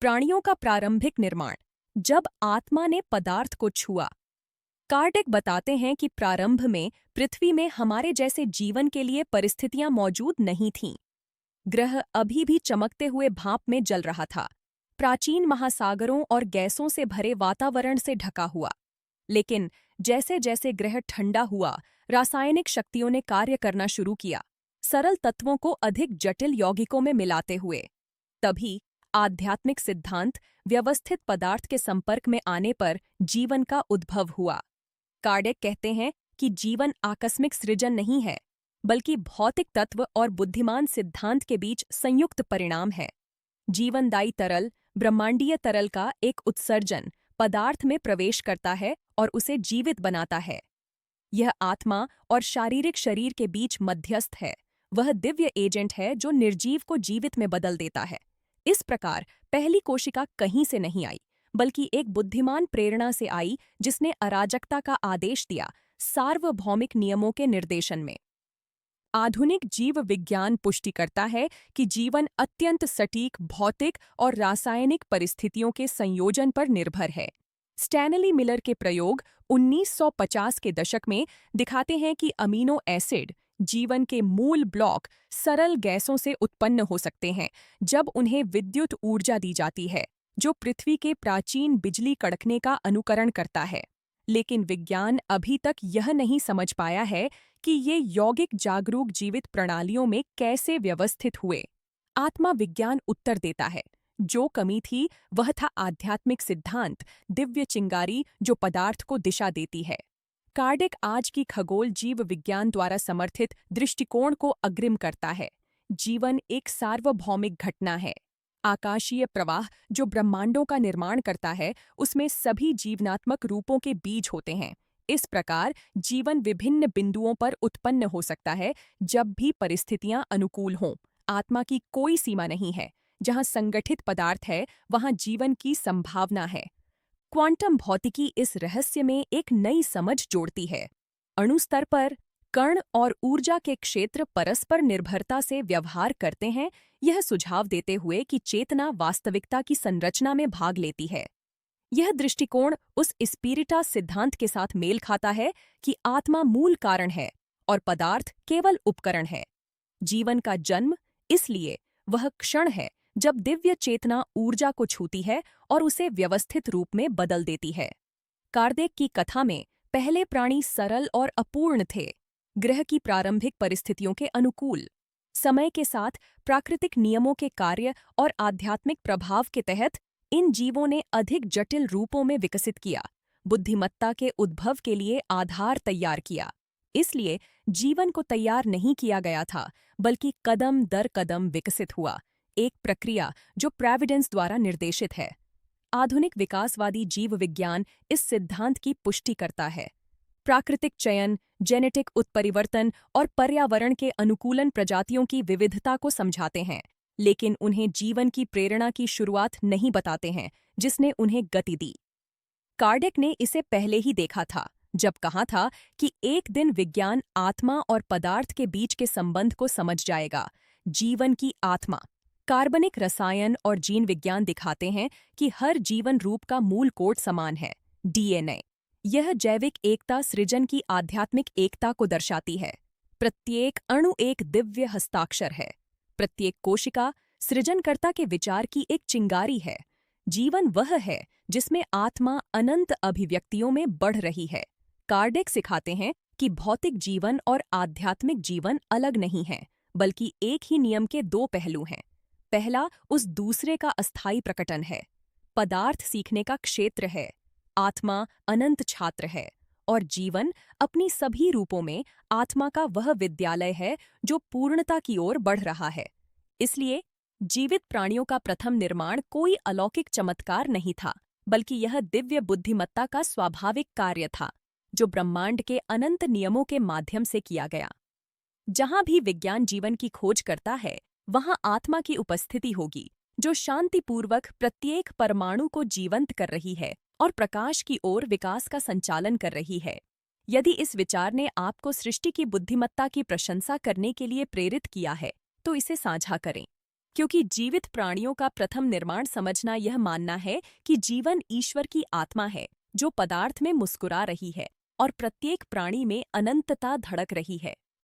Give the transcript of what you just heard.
प्राणियों का प्रारंभिक निर्माण। जब आत्मा ने पदार्थ को छुआ। कार्डेक बताते हैं कि प्रारंभ में पृथ्वी में हमारे जैसे जीवन के लिए परिस्थितियां मौजूद नहीं थीं। ग्रह अभी भी चमकते हुए भाप में जल रहा था, प्राचीन महासागरों और गैसों से भरे वातावरण से ढका हुआ। लेकिन जैसे जैसे ग्रह ठंडा हुआ, रासायनिक शक्तियों ने कार्य करना शुरू किया, सरल तत्वों को अधिक जटिल यौगिकों में मिलाते हुए। तभी आध्यात्मिक सिद्धांत व्यवस्थित पदार्थ के संपर्क में आने पर जीवन का उद्भव हुआ। कार्डेक कहते हैं कि जीवन आकस्मिक सृजन नहीं है, बल्कि भौतिक तत्व और बुद्धिमान सिद्धांत के बीच संयुक्त परिणाम है। जीवनदायी तरल, ब्रह्मांडीय तरल का एक उत्सर्जन पदार्थ में प्रवेश करता है और उसे जीवित बनाता है। यह आत्मा और शारीरिक शरीर के बीच मध्यस्थ है। वह दिव्य एजेंट है जो निर्जीव को जीवित में बदल देता है। इस प्रकार पहली कोशिका कहीं से नहीं आई, बल्कि एक बुद्धिमान प्रेरणा से आई जिसने अराजकता का आदेश दिया, सार्वभौमिक नियमों के निर्देशन में। आधुनिक जीव विज्ञान पुष्टि करता है कि जीवन अत्यंत सटीक भौतिक और रासायनिक परिस्थितियों के संयोजन पर निर्भर है। स्टैनली मिलर के प्रयोग 1950 के दशक में दिखाते हैं कि अमीनो एसिड, जीवन के मूल ब्लॉक, सरल गैसों से उत्पन्न हो सकते हैं जब उन्हें विद्युत ऊर्जा दी जाती है, जो पृथ्वी के प्राचीन बिजली कड़कने का अनुकरण करता है। लेकिन विज्ञान अभी तक यह नहीं समझ पाया है कि ये यौगिक जागरूक जीवित प्रणालियों में कैसे व्यवस्थित हुए। आत्मा विज्ञान उत्तर देता है। जो कमी थी वह था आध्यात्मिक सिद्धांत, दिव्य चिंगारी जो पदार्थ को दिशा देती है। कार्डेक आज की खगोल जीव विज्ञान द्वारा समर्थित दृष्टिकोण को अग्रिम करता है। जीवन एक सार्वभौमिक घटना है। आकाशीय प्रवाह जो ब्रह्मांडों का निर्माण करता है, उसमें सभी जीवनात्मक रूपों के बीज होते हैं। इस प्रकार जीवन विभिन्न बिंदुओं पर उत्पन्न हो सकता है जब भी परिस्थितियां अनुकूल हों। आत्मा की कोई सीमा नहीं है। जहां संगठित पदार्थ है, वहां जीवन की संभावना है। क्वांटम भौतिकी इस रहस्य में एक नई समझ जोड़ती है। अणु स्तर पर कण और ऊर्जा के क्षेत्र परस्पर निर्भरता से व्यवहार करते हैं, यह सुझाव देते हुए कि चेतना वास्तविकता की संरचना में भाग लेती है। यह दृष्टिकोण उस स्पिरिटा सिद्धांत के साथ मेल खाता है कि आत्मा मूल कारण है और पदार्थ केवल उपकरण है। जीवन का जन्म इसलिए वह क्षण है जब दिव्य चेतना ऊर्जा को छूती है और उसे व्यवस्थित रूप में बदल देती है। कार्डेक की कथा में पहले प्राणी सरल और अपूर्ण थे, ग्रह की प्रारंभिक परिस्थितियों के अनुकूल। समय के साथ प्राकृतिक नियमों के कार्य और आध्यात्मिक प्रभाव के तहत इन जीवों ने अधिक जटिल रूपों में विकसित किया, बुद्धिमत्ता के उद्भव के लिए आधार तैयार किया। इसलिए जीवन को तैयार नहीं किया गया था, बल्कि कदम दर कदम विकसित हुआ, एक प्रक्रिया जो प्रोविडेंस द्वारा निर्देशित है। आधुनिक विकासवादी जीव विज्ञान इस सिद्धांत की पुष्टि करता है। प्राकृतिक चयन, जेनेटिक उत्परिवर्तन और पर्यावरण के अनुकूलन प्रजातियों की विविधता को समझाते हैं, लेकिन उन्हें जीवन की प्रेरणा की शुरुआत नहीं बताते हैं जिसने उन्हें गति दी। कार्डेक ने इसे पहले ही देखा था, जब कहा था कि एक दिन विज्ञान आत्मा और पदार्थ के बीच के संबंध को समझ जाएगा। जीवन की आत्मा। कार्बनिक रसायन और जीन विज्ञान दिखाते हैं कि हर जीवन रूप का मूल कोड समान है, डीएनए। यह जैविक एकता सृजन की आध्यात्मिक एकता को दर्शाती है। प्रत्येक अणु एक दिव्य हस्ताक्षर है। प्रत्येक कोशिका सृजनकर्ता के विचार की एक चिंगारी है। जीवन वह है जिसमें आत्मा अनंत अभिव्यक्तियों में बढ़ रही है। कार्डेक सिखाते हैं कि भौतिक जीवन और आध्यात्मिक जीवन अलग नहीं हैं, बल्कि एक ही नियम के दो पहलू हैं। पहला उस दूसरे का अस्थायी प्रकटन है। पदार्थ सीखने का क्षेत्र है, आत्मा अनंत छात्र है, और जीवन अपनी सभी रूपों में आत्मा का वह विद्यालय है जो पूर्णता की ओर बढ़ रहा है। इसलिए जीवित प्राणियों का प्रथम निर्माण कोई अलौकिक चमत्कार नहीं था, बल्कि यह दिव्य बुद्धिमत्ता का स्वाभाविक कार्य था, जो ब्रह्मांड के अनंत नियमों के माध्यम से किया गया। जहां भी विज्ञान जीवन की खोज करता है, वहां आत्मा की उपस्थिति होगी, जो शांतिपूर्वक प्रत्येक परमाणु को जीवंत कर रही है और प्रकाश की ओर विकास का संचालन कर रही है। यदि इस विचार ने आपको सृष्टि की बुद्धिमत्ता की प्रशंसा करने के लिए प्रेरित किया है, तो इसे साझा करें। क्योंकि जीवित प्राणियों का प्रथम निर्माण समझना यह मानना है कि जीवन ईश्वर की आत्मा है जो पदार्थ में मुस्कुरा रही है और प्रत्येक प्राणी में अनंतता धड़क रही है।